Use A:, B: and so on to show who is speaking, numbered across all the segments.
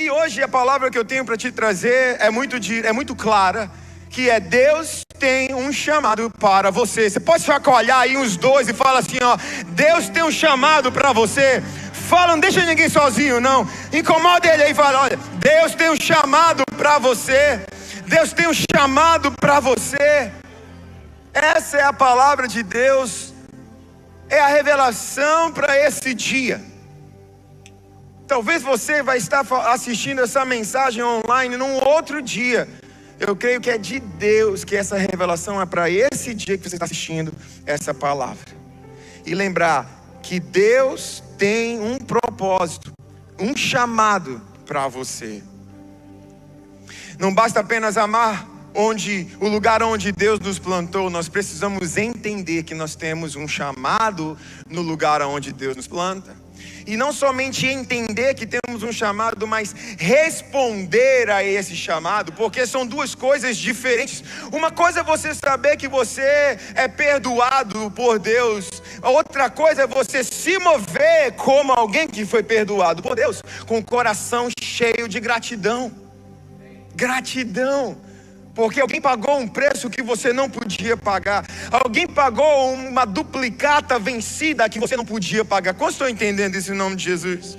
A: E hoje a palavra que eu tenho para te trazer é muito clara, que é: Deus tem um chamado para você. Você pode chacoalhar aí uns dois e fala assim, ó: Deus tem um chamado para você. Fala, não deixa ninguém sozinho não. Incomoda ele aí e fala: olha, Deus tem um chamado para você. Deus tem um chamado para você. Essa é a palavra de Deus. É a revelação para esse dia. Talvez você vai estar assistindo essa mensagem online num outro dia. Eu creio que é de Deus que essa revelação é para esse dia que você está assistindo essa palavra. E lembrar que Deus tem um propósito, um chamado para você. Não basta apenas amar o lugar onde Deus nos plantou. Nós precisamos entender que nós temos um chamado no lugar onde Deus nos planta. E não somente entender que temos um chamado, mas responder a esse chamado, porque são duas coisas diferentes. Uma coisa é você saber que você é perdoado por Deus. A outra coisa é você se mover como alguém que foi perdoado por Deus, com o coração cheio de gratidão. Gratidão. Porque alguém pagou um preço que você não podia pagar. Alguém pagou uma duplicata vencida que você não podia pagar. Quantos estão entendendo isso em nome de Jesus?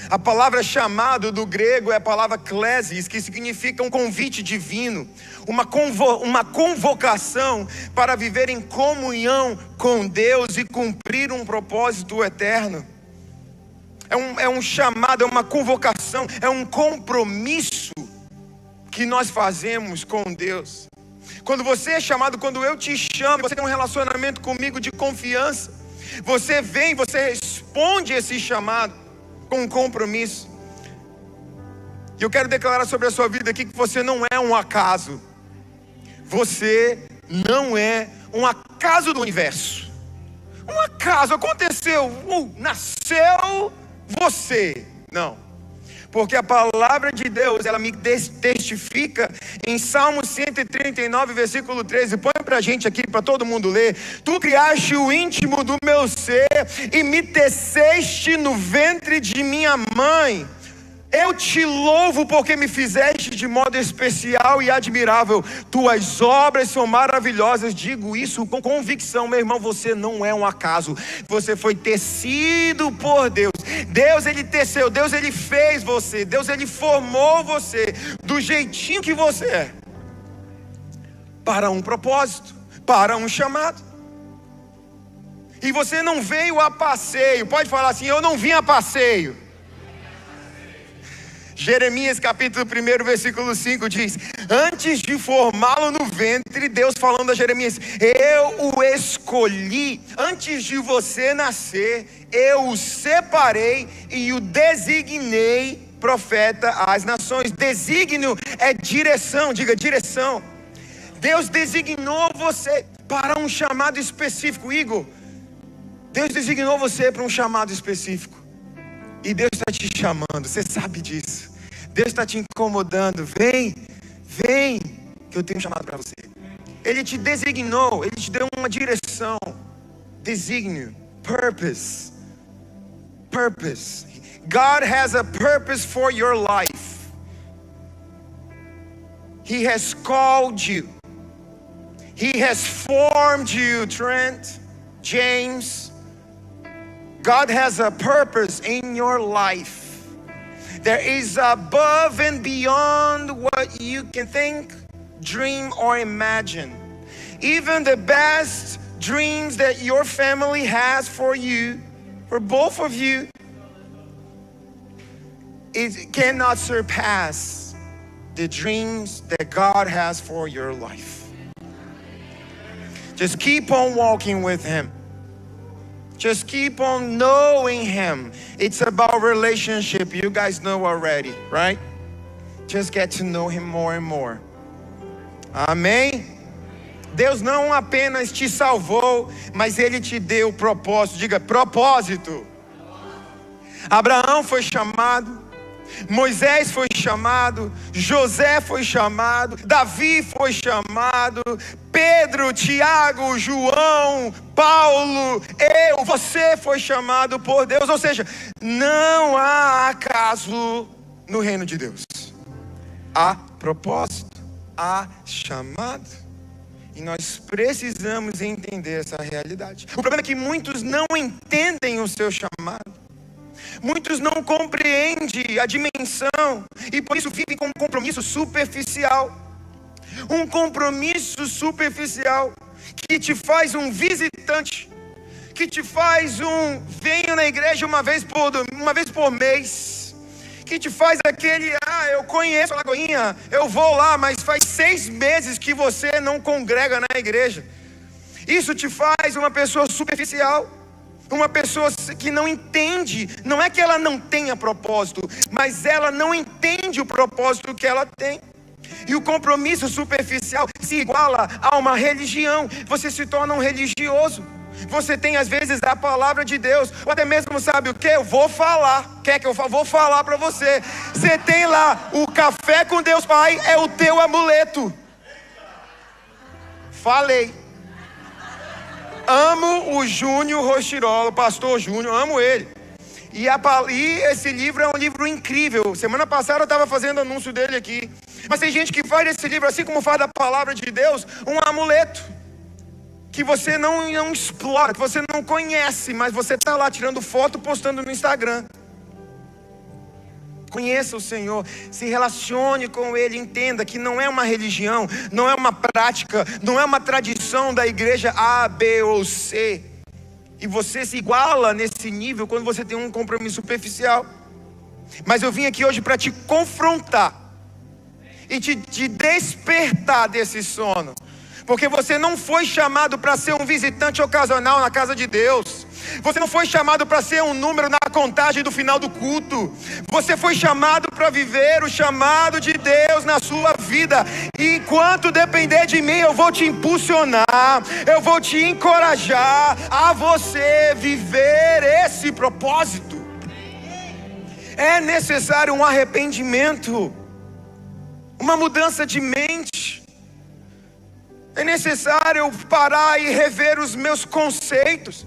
A: A palavra chamado do grego é a palavra klesis, que significa um convite divino. Uma convocação para viver em comunhão com Deus e cumprir um propósito eterno. É um chamado, é uma convocação, é um compromisso que nós fazemos com Deus. Quando você é chamado, quando eu te chamo, você tem um relacionamento comigo de confiança. Você vem, você responde esse chamado com um compromisso. E eu quero declarar sobre a sua vida aqui que você não é um acaso. Você não é um acaso do universo. Um acaso, aconteceu, nasceu você. Não. Porque a palavra de Deus, ela me testifica em Salmo 139, versículo 13. Põe pra gente aqui, para todo mundo ler. Tu criaste o íntimo do meu ser e me teceste no ventre de minha mãe. Eu te louvo porque me fizeste de modo especial e admirável. Tuas obras são maravilhosas. Digo isso com convicção, meu irmão. Você não é um acaso. Você foi tecido por Deus. Deus, Ele teceu. Deus, Ele fez você. Deus, Ele formou você do jeitinho que você é, para um propósito, para um chamado. E você não veio a passeio. Pode falar assim: eu não vim a passeio. Jeremias capítulo 1, versículo 5 diz: antes de formá-lo no ventre, Deus falando a Jeremias: eu o escolhi, antes de você nascer, eu o separei e o designei profeta às nações. Desígnio é direção, diga direção. Deus designou você para um chamado específico. Igor, Deus designou você para um chamado específico. E Deus está te chamando, você sabe disso. Deus está te incomodando. Vem, que eu tenho um chamado para você. Ele te designou, Ele te deu uma direção. Desígnio, purpose. God has a purpose for your life. He has called you. He has formed you, Trent, James. God has a purpose in your life. There is above and beyond what you can think, dream, or imagine. Even the best dreams that your family has for you, for both of you, it cannot surpass the dreams that God has for your life. Just keep on walking with Him. Just keep on knowing Him. It's about relationship. You guys know already, right? Just get to know Him more and more. Amém? Deus não apenas te salvou, mas Ele te deu propósito. Diga propósito. Abraão foi chamado, Moisés foi chamado, José foi chamado, Davi foi chamado, Pedro, Tiago, João, Paulo, você foi chamado por Deus. Ou seja, não há acaso no reino de Deus. Há propósito, há chamado. E nós precisamos entender essa realidade. O problema é que muitos não entendem o seu chamado. Muitos não compreendem a dimensão e por isso vivem com um compromisso superficial. Um compromisso superficial que te faz um visitante, que te faz venho na igreja uma vez por mês, que te faz aquele, eu conheço a Lagoinha, eu vou lá, mas faz 6 meses que você não congrega na igreja. Isso te faz uma pessoa superficial. Uma pessoa que não entende, não é que ela não tenha propósito, mas ela não entende o propósito que ela tem. E o compromisso superficial se iguala a uma religião. Você se torna um religioso. Você tem às vezes a palavra de Deus, ou até mesmo sabe o que? Eu vou falar. Quer que eu vou falar para você? Você tem lá o café com Deus Pai, é o teu amuleto. Falei. Amo o Júnior Rochirola, o pastor Júnior, amo ele. E esse livro é um livro incrível. Semana passada eu estava fazendo anúncio dele aqui. Mas tem gente que faz desse livro, assim como faz da palavra de Deus, um amuleto. Que você não explora, que você não conhece, mas você está lá tirando foto, postando no Instagram. Conheça o Senhor, se relacione com Ele, entenda que não é uma religião, não é uma prática, não é uma tradição da igreja A, B ou C. E você se iguala nesse nível quando você tem um compromisso superficial. Mas eu vim aqui hoje para te confrontar e te despertar desse sono. Porque você não foi chamado para ser um visitante ocasional na casa de Deus. Você não foi chamado para ser um número na contagem do final do culto. Você foi chamado para viver o chamado de Deus na sua vida. E enquanto depender de mim, eu vou te impulsionar, eu vou te encorajar a você viver esse propósito. É necessário um arrependimento, uma mudança de mente. É necessário parar e rever os meus conceitos,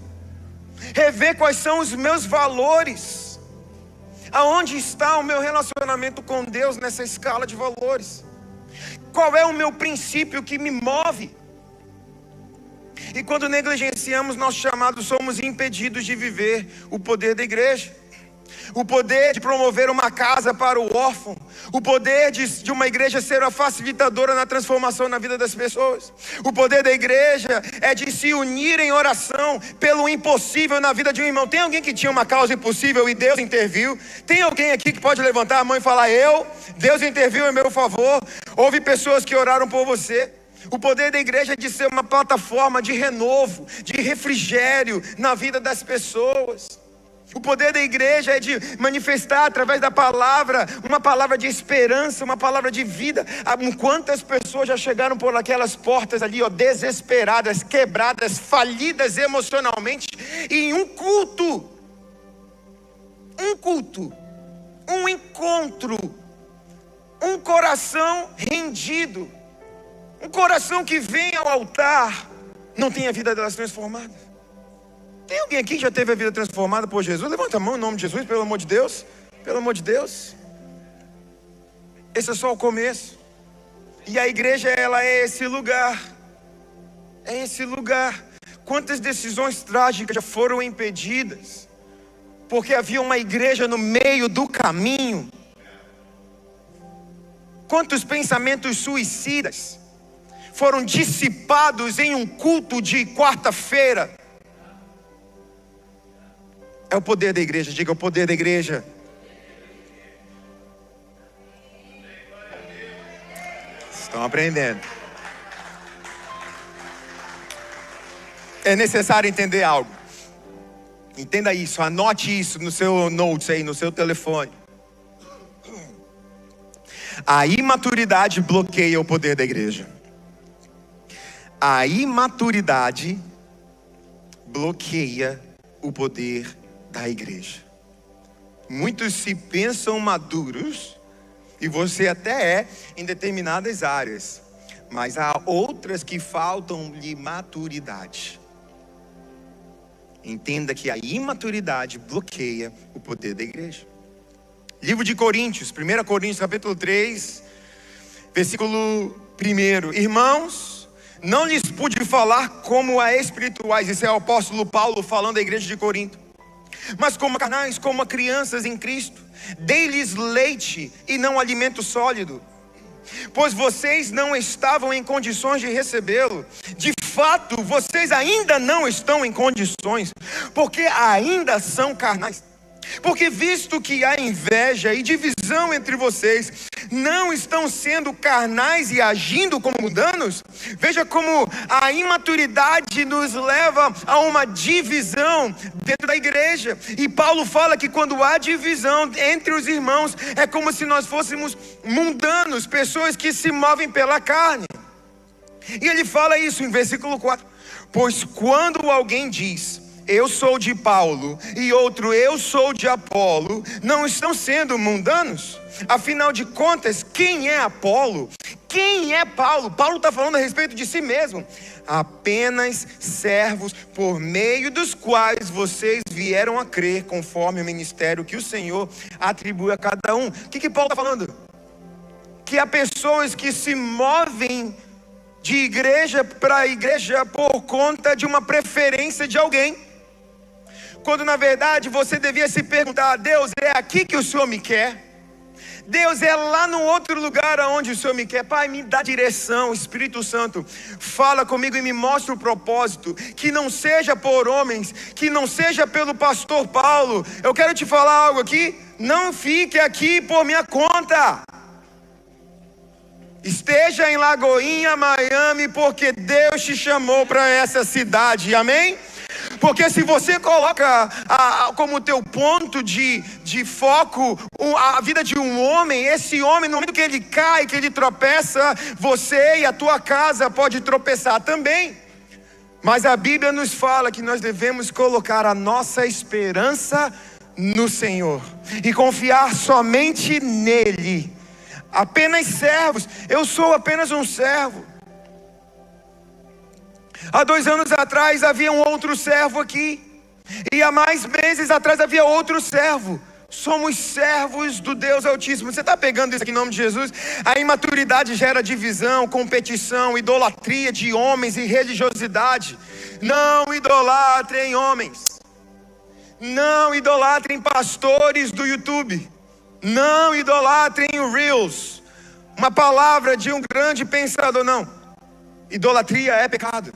A: rever quais são os meus valores. Aonde está o meu relacionamento com Deus nessa escala de valores? Qual é o meu princípio que me move? E quando negligenciamos nosso chamado, somos impedidos de viver o poder da igreja. O poder de promover uma casa para o órfão. O poder de uma igreja ser a facilitadora na transformação na vida das pessoas. O poder da igreja é de se unir em oração pelo impossível na vida de um irmão. Tem alguém que tinha uma causa impossível e Deus interviu? Tem alguém aqui que pode levantar a mão e falar: Deus interviu em meu favor? Houve pessoas que oraram por você. O poder da igreja é de ser uma plataforma de renovo, de refrigério na vida das pessoas. O poder da igreja é de manifestar através da palavra, uma palavra de esperança, uma palavra de vida. Quantas pessoas já chegaram por aquelas portas ali, desesperadas, quebradas, falidas emocionalmente, e em um culto, um encontro, um coração rendido, um coração que vem ao altar, não tem a vida delas transformada. Tem alguém aqui que já teve a vida transformada por Jesus? Levanta a mão em nome de Jesus, pelo amor de Deus. Pelo amor de Deus. Esse é só o começo. E a igreja, ela é esse lugar. É esse lugar. Quantas decisões trágicas já foram impedidas porque havia uma igreja no meio do caminho. Quantos pensamentos suicidas foram dissipados em um culto de quarta-feira. É o poder da igreja, diga: o poder da igreja. Estão aprendendo. É necessário entender algo. Entenda isso, anote isso no seu notes aí, no seu telefone. A imaturidade bloqueia o poder da igreja. A imaturidade bloqueia o poder da igreja. Muitos se pensam maduros, e você até é em determinadas áreas, mas há outras que faltam-lhe maturidade. Entenda que a imaturidade bloqueia o poder da igreja. Livro de Coríntios, 1 Coríntios capítulo 3, versículo 1. Irmãos, não lhes pude falar como a espirituais. Esse é o apóstolo Paulo falando à igreja de Corinto. Mas como a carnais, como a crianças em Cristo. Dei-lhes leite e não alimento sólido, pois vocês não estavam em condições de recebê-lo. De fato, vocês ainda não estão em condições, porque ainda são carnais. Porque visto que há inveja e divisão entre vocês, não estão sendo carnais e agindo como mundanos? Veja como a imaturidade nos leva a uma divisão dentro da igreja. E Paulo fala que quando há divisão entre os irmãos, é como se nós fôssemos mundanos, pessoas que se movem pela carne. E ele fala isso em versículo 4. Pois quando alguém diz: eu sou de Paulo, e outro: eu sou de Apolo, não estão sendo mundanos? Afinal de contas, quem é Apolo? Quem é Paulo? Paulo está falando a respeito de si mesmo. Apenas servos por meio dos quais vocês vieram a crer, conforme o ministério que o Senhor atribui a cada um. O que Paulo está falando? Que há pessoas que se movem de igreja para igreja por conta de uma preferência de alguém, quando na verdade você devia se perguntar: Deus, é aqui que o Senhor me quer? Deus, é lá no outro lugar aonde o Senhor me quer? Pai, me dá direção. Espírito Santo, fala comigo e me mostra o propósito, que não seja por homens, que não seja pelo pastor Paulo. Eu quero te falar algo aqui: não fique aqui por minha conta. Esteja em Lagoinha, Miami, porque Deus te chamou para essa cidade, amém? Porque se você coloca como teu ponto de foco a vida de um homem, esse homem, no momento que ele cai, que ele tropeça, você e a tua casa pode tropeçar também. Mas a Bíblia nos fala que nós devemos colocar a nossa esperança no Senhor e confiar somente nele. Apenas servos. Eu sou apenas um servo. Há 2 anos atrás havia um outro servo aqui, e há mais meses atrás havia outro servo. Somos servos do Deus Altíssimo. Você está pegando isso aqui em nome de Jesus? A imaturidade gera divisão, competição, idolatria de homens e religiosidade. Não idolatrem homens. Não idolatrem pastores do YouTube. Não idolatrem o Reels. Uma palavra de um grande pensador. Não. Idolatria é pecado.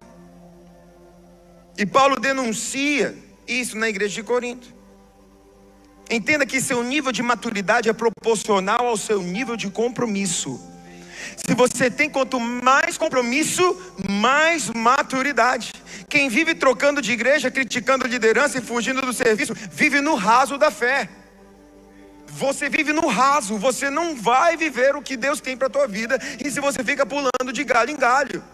A: E Paulo denuncia isso na igreja de Corinto. Entenda que seu nível de maturidade é proporcional ao seu nível de compromisso. Se você tem quanto mais compromisso, mais maturidade. Quem vive trocando de igreja, criticando a liderança e fugindo do serviço, vive no raso da fé. Você vive no raso, você não vai viver o que Deus tem para a tua vida. E se você fica pulando de galho em galho,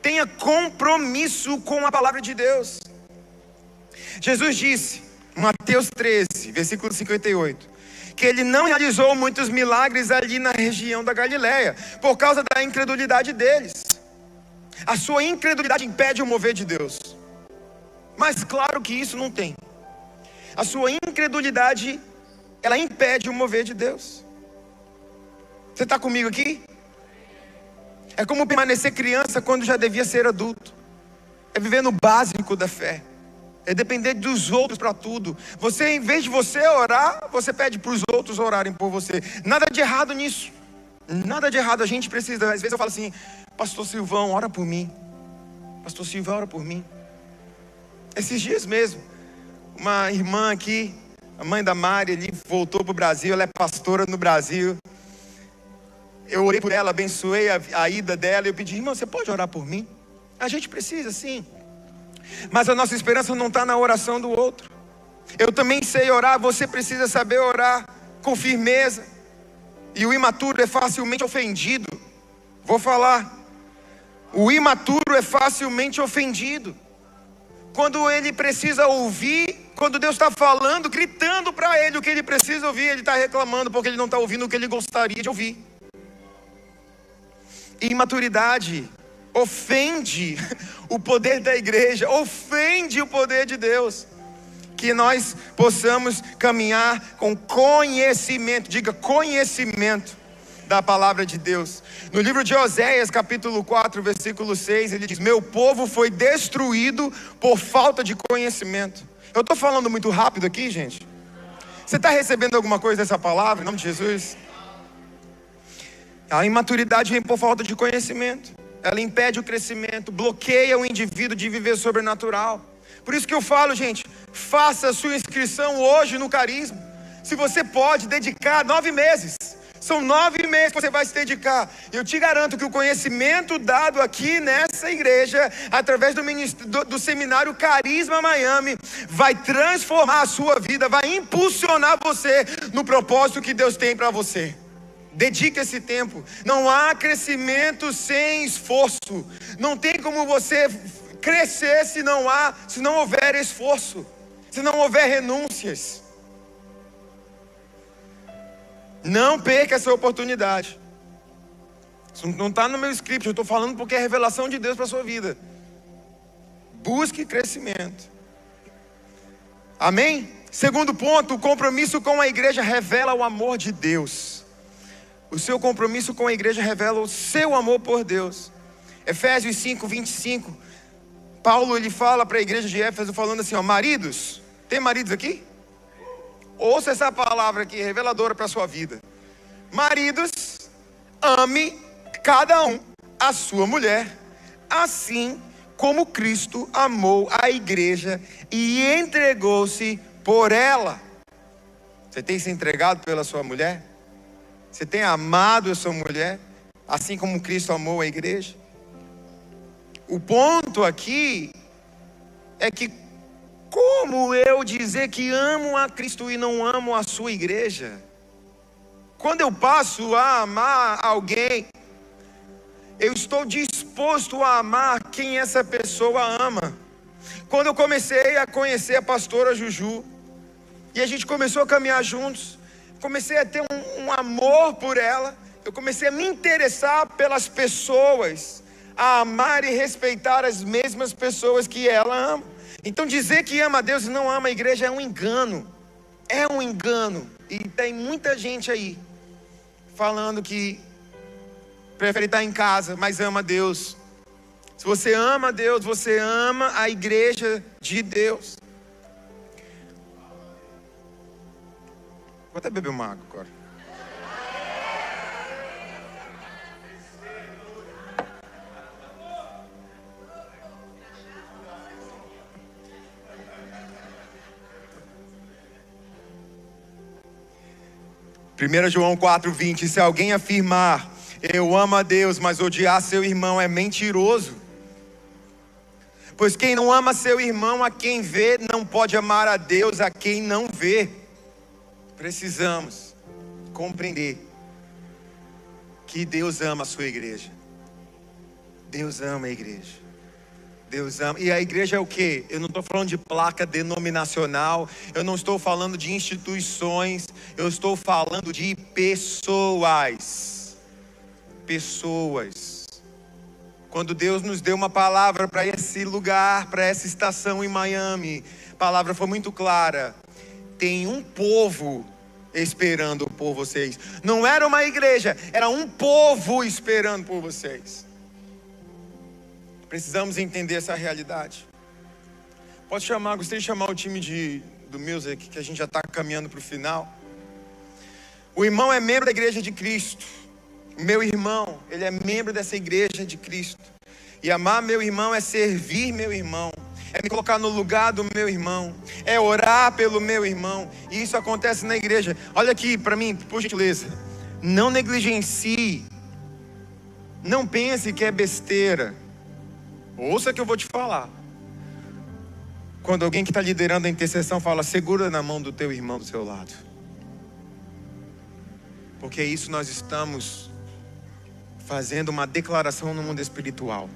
A: tenha compromisso com a palavra de Deus. Jesus disse, Mateus 13, versículo 58, que ele não realizou muitos milagres ali na região da Galileia, por causa da incredulidade deles. A sua incredulidade impede o mover de Deus. Mas claro que isso não tem. A sua incredulidade, ela impede o mover de Deus. Você está comigo aqui? É como permanecer criança quando já devia ser adulto. É viver no básico da fé. É depender dos outros para tudo. Você, em vez de você orar, você pede para os outros orarem por você. Nada de errado nisso. Nada de errado. A gente precisa. Às vezes eu falo assim: Pastor Silvão, ora por mim. Pastor Silvão, ora por mim. Esses dias mesmo, uma irmã aqui, a mãe da Mari, ali, voltou para o Brasil. Ela é pastora no Brasil. Eu orei por ela, abençoei a ida dela. Eu pedi: irmã, você pode orar por mim? A gente precisa, sim. Mas a nossa esperança não está na oração do outro. Eu também sei orar, você precisa saber orar com firmeza. E o imaturo é facilmente ofendido. Vou falar. O imaturo é facilmente ofendido. Quando ele precisa ouvir Quando Deus está falando, gritando para ele o que ele precisa ouvir, ele está reclamando porque ele não está ouvindo o que ele gostaria de ouvir. Imaturidade ofende o poder da igreja, ofende o poder de Deus. Que nós possamos caminhar com conhecimento, diga conhecimento da palavra de Deus. No livro de Oséias, capítulo 4, versículo 6, ele diz: meu povo foi destruído por falta de conhecimento. Eu estou falando muito rápido aqui, gente? Você está recebendo alguma coisa dessa palavra, em nome de Jesus? A imaturidade vem por falta de conhecimento. Ela impede o crescimento, bloqueia o indivíduo de viver sobrenatural. Por isso que eu falo, gente, faça a sua inscrição hoje no Carisma. Se você pode dedicar 9 meses, são 9 meses que você vai se dedicar. Eu te garanto que o conhecimento dado aqui nessa igreja, através do seminário Carisma Miami, vai transformar a sua vida, vai impulsionar você no propósito que Deus tem para você. Dedique esse tempo. Não há crescimento sem esforço. Não tem como você crescer se não houver esforço, se não houver renúncias. Não perca essa oportunidade. Isso não está no meu script, eu estou falando porque é revelação de Deus para a sua vida. Busque crescimento. Amém? Segundo ponto, o compromisso com a igreja revela o amor de Deus. O seu compromisso com a igreja revela o seu amor por Deus. Efésios 5, 25. Paulo ele fala para a igreja de Éfeso falando assim, ó, maridos, tem maridos aqui? Ouça essa palavra aqui, reveladora para a sua vida. Maridos, ame cada um a sua mulher, assim como Cristo amou a igreja e entregou-se por ela. Você tem se entregado pela sua mulher? Você tem amado a sua mulher, assim como Cristo amou a igreja? O ponto aqui é que como eu dizer que amo a Cristo e não amo a sua igreja? Quando eu passo a amar alguém, eu estou disposto a amar quem essa pessoa ama. Quando eu comecei a conhecer a pastora Juju, e a gente começou a caminhar juntos, comecei a ter um amor por ela, eu comecei a me interessar pelas pessoas, a amar e respeitar as mesmas pessoas que ela ama. Então dizer que ama a Deus e não ama a igreja é um engano. É um engano. E tem muita gente aí falando que prefere estar em casa, mas ama a Deus. Se você ama a Deus, você ama a igreja de Deus. Vou até beber uma água agora. Primeira João 4:20, se alguém afirmar, eu amo a Deus, mas odiar seu irmão é mentiroso. Pois quem não ama seu irmão a quem vê, não pode amar a Deus a quem não vê. Precisamos compreender que Deus ama a sua igreja. Deus ama a igreja. Deus ama. E a igreja é o quê? Eu não estou falando de placa denominacional. Eu não estou falando de instituições. Eu estou falando de pessoas. Pessoas. Quando Deus nos deu uma palavra para esse lugar, para essa estação em Miami, a palavra foi muito clara. Tem um povo esperando por vocês. Não era uma igreja, era um povo esperando por vocês. Precisamos entender essa realidade. Pode chamar, gostaria de chamar o time do music, que a gente já está caminhando para o final. O irmão é membro da igreja de Cristo. Meu irmão, ele é membro dessa igreja de Cristo. E amar meu irmão é servir meu irmão. É me colocar no lugar do meu irmão. É orar pelo meu irmão. E isso acontece na igreja. Olha aqui para mim, por gentileza. Não negligencie. Não pense que é besteira. Ouça o que eu vou te falar. Quando alguém que está liderando a intercessão fala, segura na mão do teu irmão do seu lado. Porque isso nós estamos fazendo uma declaração no mundo espiritual.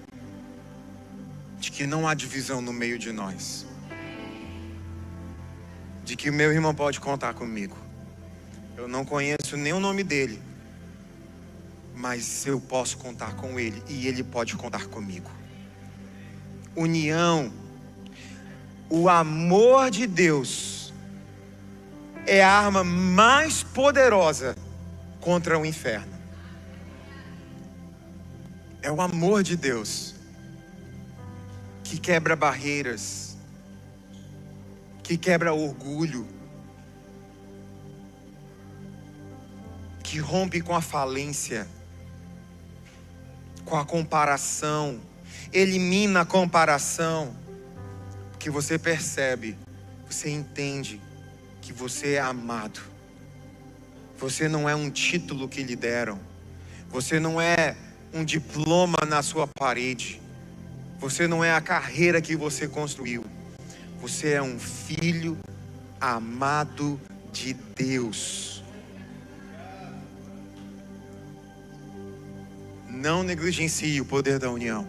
A: De que não há divisão no meio de nós. de que o meu irmão pode contar comigo. Eu não conheço nem o nome dele, mas eu posso contar com ele e ele pode contar comigo. União, o amor de Deus é a arma mais poderosa contra o inferno. É o amor de Deus que quebra barreiras, que quebra orgulho, que rompe com a falência, com a comparação, elimina a comparação, porque você percebe, você entende que você é amado. Você não é um título que lhe deram, você não é um diploma na sua parede, você não é a carreira que você construiu, você é um filho amado de Deus. Não negligencie o poder da união.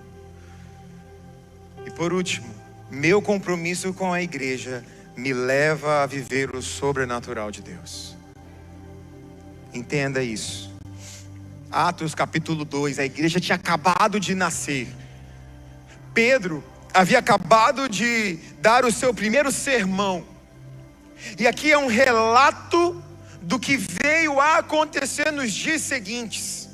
A: E por último, meu compromisso com a igreja me leva a viver o sobrenatural de Deus. Entenda isso. Atos capítulo 2, a igreja tinha acabado de nascer. Pedro havia acabado de dar o seu primeiro sermão. E aqui é um relato do que veio a acontecer nos dias seguintes.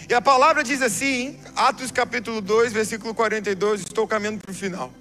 A: E a palavra diz assim, Atos capítulo 2, versículo 42, estou caminhando para o final.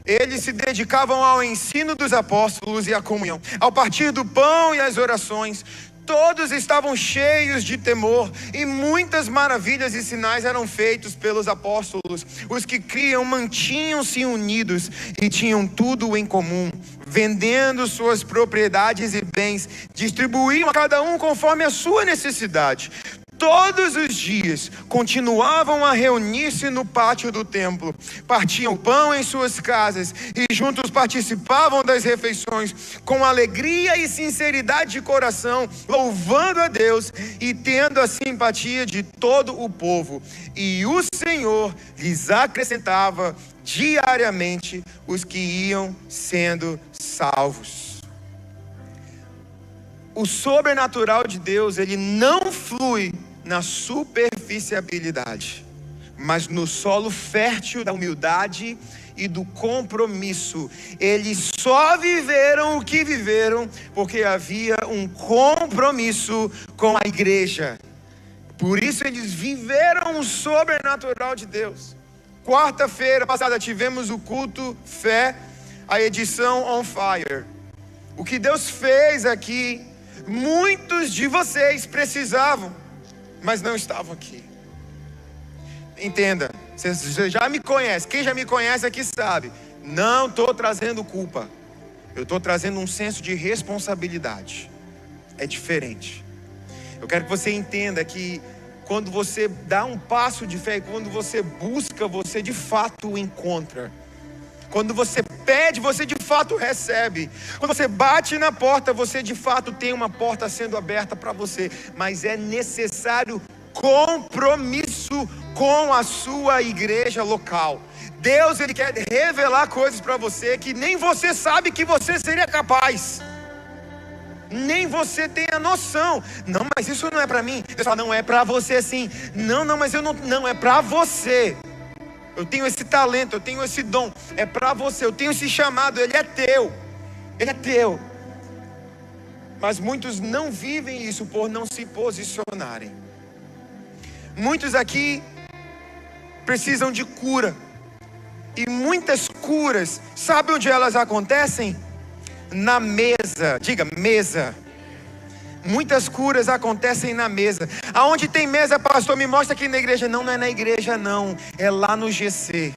A: Eles se dedicavam ao ensino dos apóstolos e à comunhão, ao partir do pão e às orações. Todos estavam cheios de temor e muitas maravilhas e sinais eram feitos pelos apóstolos. Os que criam mantinham-se unidos e tinham tudo em comum, vendendo suas propriedades e bens, distribuíam a cada um conforme a sua necessidade. Todos os dias continuavam a reunir-se no pátio do templo, partiam pão em suas casas e juntos participavam das refeições com alegria e sinceridade de coração, louvando a Deus e tendo a simpatia de todo o povo. E o Senhor lhes acrescentava diariamente os que iam sendo salvos. O sobrenatural de Deus, ele não flui na superficialidade, mas no solo fértil da humildade e do compromisso. Eles só viveram o que viveram porque havia um compromisso com a igreja. Por isso eles viveram o sobrenatural de Deus. Quarta-feira passada tivemos o culto Fé, a edição On Fire. O que Deus fez aqui, muitos de vocês precisavam, mas não estavam aqui. Entenda, você já me conhece, quem já me conhece aqui sabe, não estou trazendo culpa, eu estou trazendo um senso de responsabilidade. É diferente. Eu quero que você entenda que quando você dá um passo de fé, quando você busca, você de fato o encontra. Quando você pede, você de fato recebe. Quando você bate na porta, você de fato tem uma porta sendo aberta para você. Mas é necessário compromisso com a sua igreja local. Deus, ele quer revelar coisas para você que nem você sabe que você seria capaz. Nem você tem a noção. Não, mas isso não é para mim. Deus fala, não é para você sim. Não, mas eu não é para você. Eu tenho esse talento, eu tenho esse dom, é para você, eu tenho esse chamado, ele é teu, ele é teu. Mas muitos não vivem isso por não se posicionarem. Muitos aqui precisam de cura, e muitas curas, sabe onde elas acontecem? Na mesa, diga mesa. Muitas curas acontecem na mesa. Aonde tem mesa, pastor, me mostra aqui na igreja. Não é na igreja não, é lá no GC.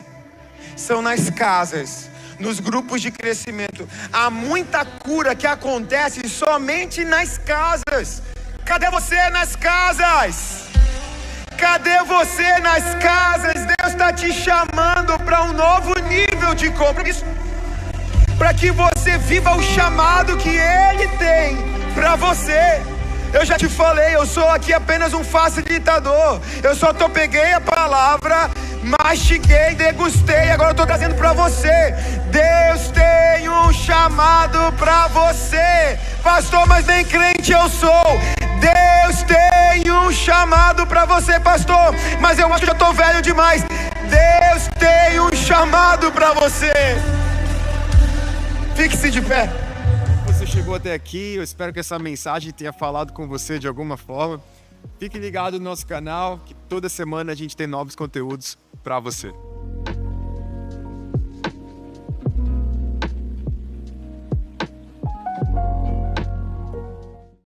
A: São nas casas, nos grupos de crescimento. Há muita cura que acontece somente nas casas. Cadê você nas casas? Cadê você nas casas? Deus está te chamando para um novo nível de compromisso, para que você viva o chamado que Ele tem para você. Eu já te falei, eu sou aqui apenas um facilitador. Eu só peguei a palavra, mastiguei, degustei, agora eu estou trazendo para você. Deus tem um chamado para você. Pastor, mas nem crente eu sou. Deus tem um chamado para você, pastor, mas eu acho que já estou velho demais. Deus tem um chamado para você. Fique-se de pé. Você chegou até aqui, eu espero que essa mensagem tenha falado com você de alguma forma. Fique ligado no nosso canal, que toda semana a gente tem novos conteúdos para você.